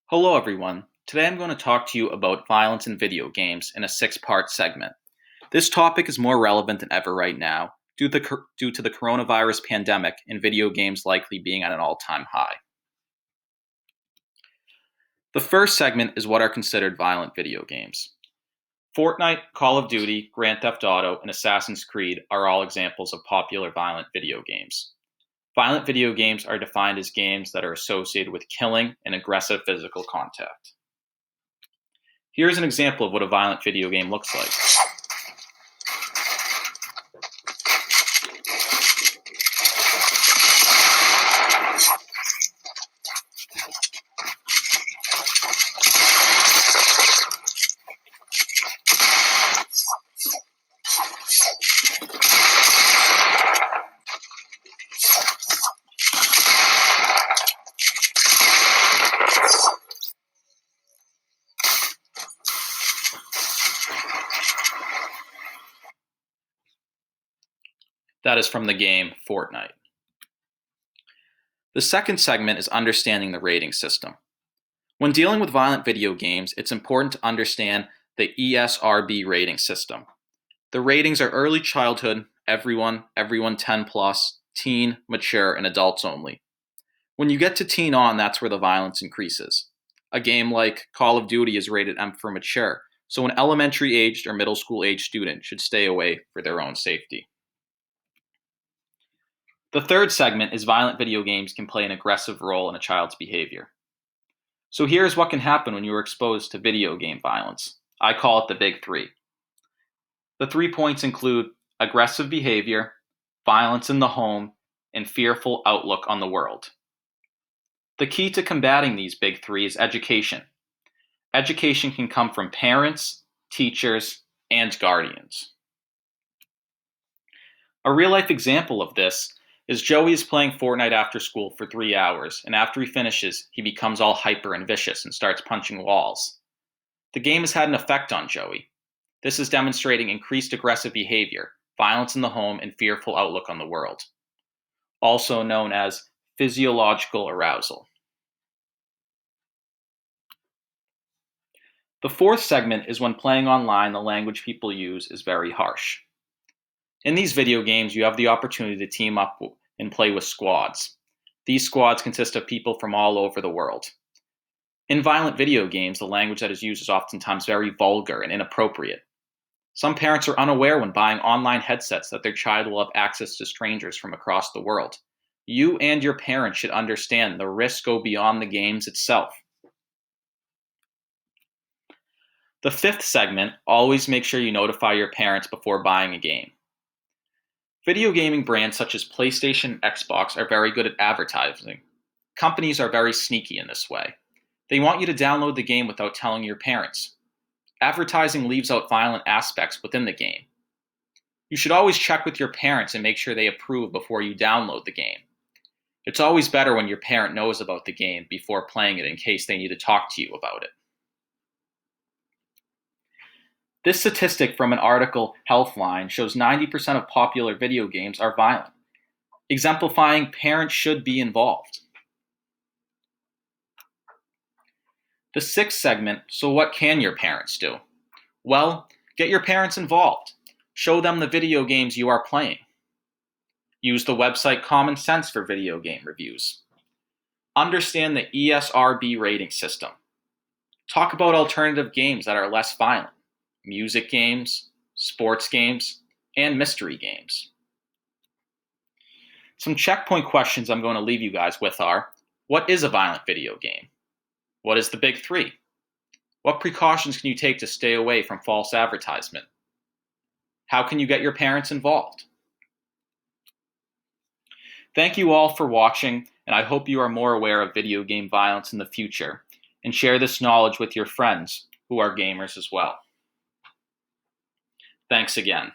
Hello, everyone. Today I'm going to talk to you about violence in video games in a six-part segment. This topic is more relevant than ever right now due to the coronavirus pandemic and video games likely being at an all-time high. The first segment is what are considered violent video games. Fortnite, Call of Duty, Grand Theft Auto, and Assassin's Creed are all examples of popular violent video games. Violent video games are defined as games that are associated with killing and aggressive physical contact. Here's an example of what a violent video game looks like. That is from the game Fortnite. The second segment is understanding the rating system. When dealing with violent video games, it's important to understand the ESRB rating system. The ratings are early childhood, everyone 10 plus, teen, mature, and adults only. When you get to teen on, that's where the violence increases. A game like Call of Duty is rated M for mature, so an elementary aged or middle school aged student should stay away for their own safety. The third segment is violent video games can play an aggressive role in a child's behavior. So here's what can happen when you are exposed to video game violence. I call it the big three. The 3 points include aggressive behavior, violence in the home, and fearful outlook on the world. The key to combating these big three is education. Education can come from parents, teachers, and guardians. A real-life example of this is Joey is playing Fortnite after school for 3 hours, and after he finishes, he becomes all hyper and vicious and starts punching walls. The game has had an effect on Joey. This is demonstrating increased aggressive behavior, violence in the home, and fearful outlook on the world, also known as physiological arousal. The fourth segment is when playing online, the language people use is very harsh. In these video games, you have the opportunity to team up and play with squads. These squads consist of people from all over the world. In violent video games, the language that is used is oftentimes very vulgar and inappropriate. Some parents are unaware when buying online headsets that their child will have access to strangers from across the world. You and your parents should understand the risks go beyond the games itself. The fifth segment, always make sure you notify your parents before buying a game. Video gaming brands such as PlayStation and Xbox are very good at advertising. Companies are very sneaky in this way. They want you to download the game without telling your parents. Advertising leaves out violent aspects within the game. You should always check with your parents and make sure they approve before you download the game. It's always better when your parent knows about the game before playing it in case they need to talk to you about it. This statistic from an article, Healthline, shows 90% of popular video games are violent, exemplifying parents should be involved. The sixth segment, so what can your parents do? Well, get your parents involved. Show them the video games you are playing. Use the website Common Sense for video game reviews. Understand the ESRB rating system. Talk about alternative games that are less violent. Music games, sports games, and mystery games. Some checkpoint questions I'm going to leave you guys with are, what is a violent video game? What is the big three? What precautions can you take to stay away from false advertisement? How can you get your parents involved? Thank you all for watching, and I hope you are more aware of video game violence in the future, and share this knowledge with your friends who are gamers as well. Thanks again.